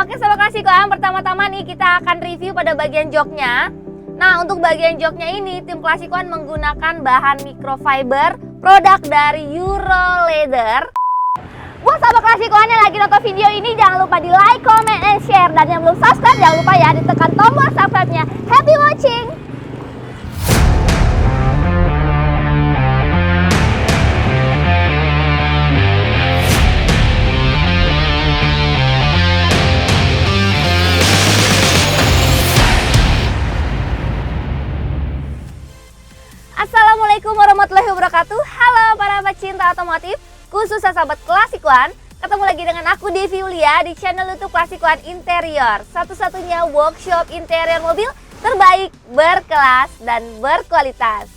Oke sobat kesukaan, pertama-tama nih kita akan review pada bagian joknya. Nah untuk bagian joknya ini tim kesukaan menggunakan bahan microfiber, produk dari Euro Leather. Buat sahabat kesukaan yang lagi nonton video ini, jangan lupa di like, comment, and share. Dan yang belum subscribe jangan lupa ya ditekan tombol subscribe-nya. Happy watching! Assalamualaikum warahmatullahi wabarakatuh. Halo para pecinta otomotif, khususnya sahabat Klasikuan. Ketemu lagi dengan aku Devi Yulia di channel YouTube Klasikuan Interior, satu-satunya workshop interior mobil terbaik, berkelas dan berkualitas.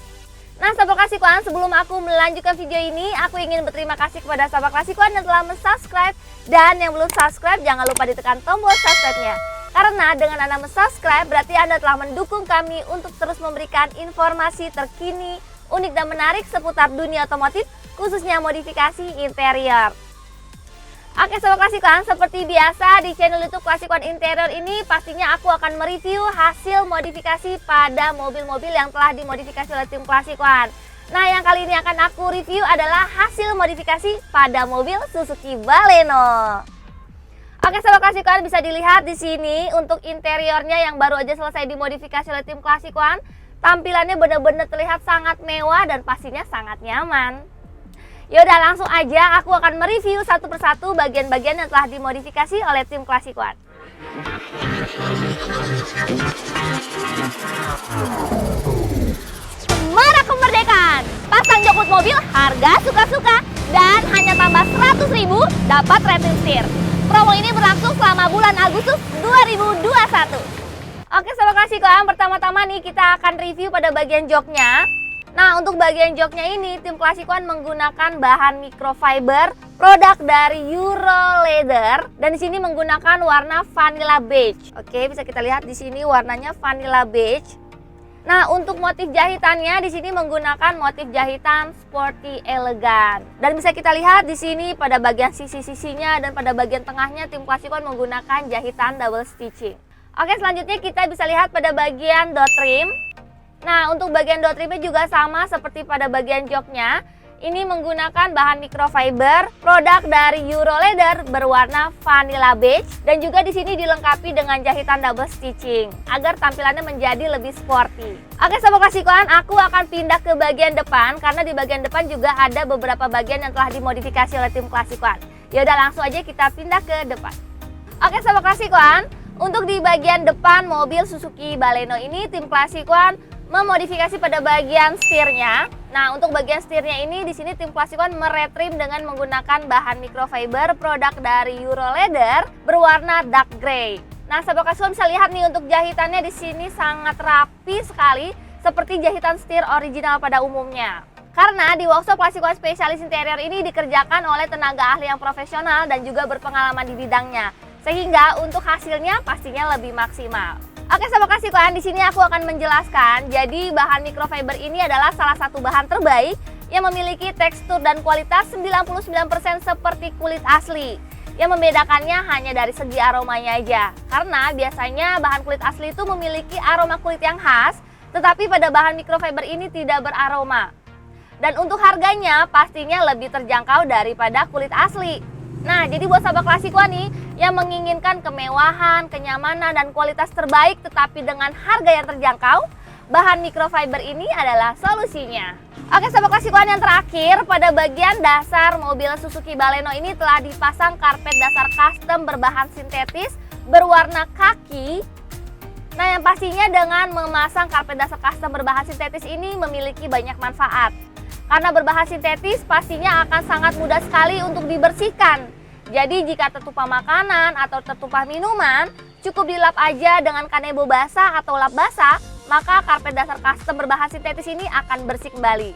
Nah sahabat Klasikuan, sebelum aku melanjutkan video ini, aku ingin berterima kasih kepada sahabat Klasikuan yang telah mensubscribe. Dan yang belum subscribe jangan lupa ditekan tombol subscribe-nya. Karena dengan Anda mensubscribe berarti Anda telah mendukung kami untuk terus memberikan informasi terkini, unik dan menarik seputar dunia otomotif, khususnya modifikasi interior. Oke sobat Klasikuan, seperti biasa di channel YouTube Klasikuan Interior ini pastinya aku akan mereview hasil modifikasi pada mobil-mobil yang telah dimodifikasi oleh tim Klasikuan. Nah yang kali ini akan aku review adalah hasil modifikasi pada mobil Suzuki Baleno. Oke sobat Klasikuan, bisa dilihat di sini untuk interiornya yang baru aja selesai dimodifikasi oleh tim Klasikuan. Tampilannya benar-benar terlihat sangat mewah dan pastinya sangat nyaman. Yaudah langsung aja aku akan mereview satu persatu bagian-bagian yang telah dimodifikasi oleh tim Klasikuan. Semarak kemerdekaan, pasang jokut mobil harga suka-suka dan hanya tambah 100.000 dapat rating setir. Promo ini berlangsung selama bulan Agustus 2021. Oke sobat Klasikuan, pertama-tama nih kita akan review pada bagian joknya. Nah untuk bagian joknya ini tim Klasikuan menggunakan bahan microfiber, produk dari Euro Leather, dan di sini menggunakan warna vanilla beige. Oke, bisa kita lihat di sini warnanya vanilla beige. Nah untuk motif jahitannya di sini menggunakan motif jahitan sporty elegan. Dan bisa kita lihat di sini pada bagian sisi-sisinya dan pada bagian tengahnya tim Klasikuan menggunakan jahitan double stitching. Oke, selanjutnya kita bisa lihat pada bagian dot trim. Nah untuk bagian dot trimnya juga sama seperti pada bagian joknya. Ini menggunakan bahan microfiber, produk dari Euro Leather berwarna vanilla beige, dan juga di sini dilengkapi dengan jahitan double stitching agar tampilannya menjadi lebih sporty. Oke sobat Klasikuan, aku akan pindah ke bagian depan karena di bagian depan juga ada beberapa bagian yang telah dimodifikasi oleh tim Klasikuan. Yaudah langsung aja kita pindah ke depan. Oke sobat Klasikuan, untuk di bagian depan mobil Suzuki Baleno ini tim Klasikuan memodifikasi pada bagian setirnya. Nah, untuk bagian setirnya ini di sini tim Klasikuan meretrim dengan menggunakan bahan microfiber produk dari Euro Leather berwarna dark grey. Nah, sahabat Klasikuan bisa lihat nih untuk jahitannya di sini sangat rapi sekali seperti jahitan setir original pada umumnya. Karena di workshop Klasikuan spesialis interior ini dikerjakan oleh tenaga ahli yang profesional dan juga berpengalaman di bidangnya. Sehingga untuk hasilnya pastinya lebih maksimal. Oke sahabat Klasikuan, di sini aku akan menjelaskan. Jadi bahan microfiber ini adalah salah satu bahan terbaik yang memiliki tekstur dan kualitas 99% seperti kulit asli. Yang membedakannya hanya dari segi aromanya aja. Karena biasanya bahan kulit asli itu memiliki aroma kulit yang khas, tetapi pada bahan microfiber ini tidak beraroma. Dan untuk harganya pastinya lebih terjangkau daripada kulit asli. Nah, jadi buat sahabat Klasikuan nih yang menginginkan kemewahan, kenyamanan, dan kualitas terbaik tetapi dengan harga yang terjangkau, bahan microfiber ini adalah solusinya. Oke sahabat Klasikuan, yang terakhir pada bagian dasar mobil Suzuki Baleno ini telah dipasang karpet dasar custom berbahan sintetis berwarna kaki. Nah, yang pastinya dengan memasang karpet dasar custom berbahan sintetis ini memiliki banyak manfaat. Karena berbahan sintetis pastinya akan sangat mudah sekali untuk dibersihkan. Jadi jika tertumpah makanan atau tertumpah minuman, cukup dilap aja dengan kanebo basah atau lap basah, maka karpet dasar custom berbahan sintetis ini akan bersih kembali.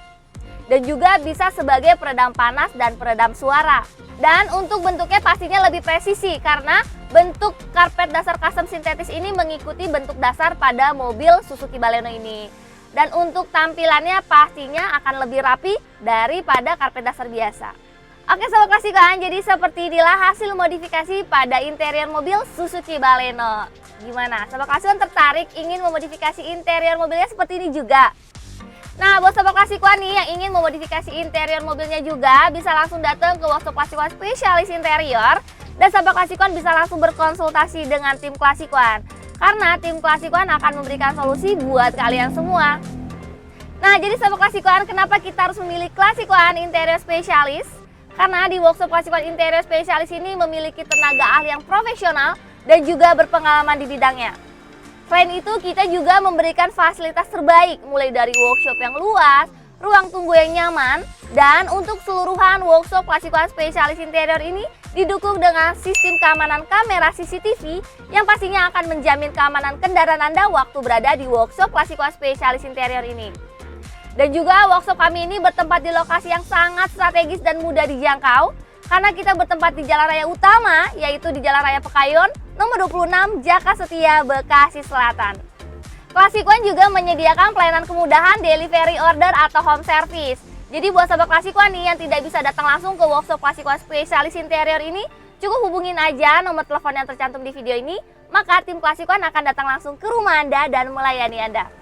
Dan juga bisa sebagai peredam panas dan peredam suara. Dan untuk bentuknya pastinya lebih presisi karena bentuk karpet dasar custom sintetis ini mengikuti bentuk dasar pada mobil Suzuki Baleno ini. Dan untuk tampilannya pastinya akan lebih rapi daripada karpet dasar biasa. Oke sobat klasikuan, jadi seperti inilah hasil modifikasi pada interior mobil Suzuki Baleno. Gimana? Sobat klasikuan tertarik ingin memodifikasi interior mobilnya seperti ini juga? Nah, buat sobat klasikuan nih yang ingin memodifikasi interior mobilnya juga bisa langsung datang ke workshop klasikuan spesialis interior, dan sobat klasikuan bisa langsung berkonsultasi dengan tim klasikuan. Karena tim klasikuan akan memberikan solusi buat kalian semua. Nah, jadi sobat klasikuan, kenapa kita harus memilih klasikuan interior spesialis? Karena di workshop klasikuan interior spesialis ini memiliki tenaga ahli yang profesional dan juga berpengalaman di bidangnya. Selain itu, kita juga memberikan fasilitas terbaik, mulai dari workshop yang luas, ruang tunggu yang nyaman, dan untuk keseluruhan workshop klasikuan spesialis interior ini didukung dengan sistem keamanan kamera CCTV yang pastinya akan menjamin keamanan kendaraan Anda waktu berada di workshop klasikuan spesialis interior ini. Dan juga workshop kami ini bertempat di lokasi yang sangat strategis dan mudah dijangkau karena kita bertempat di jalan raya utama, yaitu di Jalan Raya Pekayon nomor 26 Jaka Setia, Bekasi Selatan. Klasikuan juga menyediakan pelayanan kemudahan delivery order atau home service. Jadi buat sahabat klasikuan nih yang tidak bisa datang langsung ke workshop klasikuan spesialis interior ini, cukup hubungin aja nomor telepon yang tercantum di video ini, maka tim klasikuan akan datang langsung ke rumah Anda dan melayani Anda.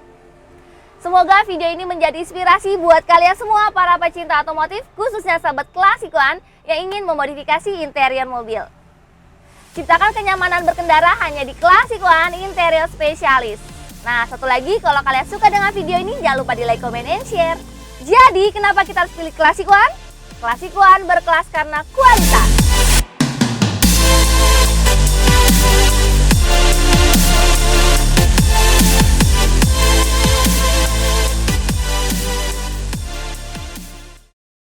Semoga video ini menjadi inspirasi buat kalian semua para pecinta otomotif, khususnya sahabat klasikuan yang ingin memodifikasi interior mobil. Ciptakan kenyamanan berkendara hanya di klasikuan interior spesialis. Nah, satu lagi, kalau kalian suka dengan video ini, jangan lupa di like, comment, and share. Jadi, kenapa kita harus pilih klasikuan? Klasikuan berkelas karena kualitas.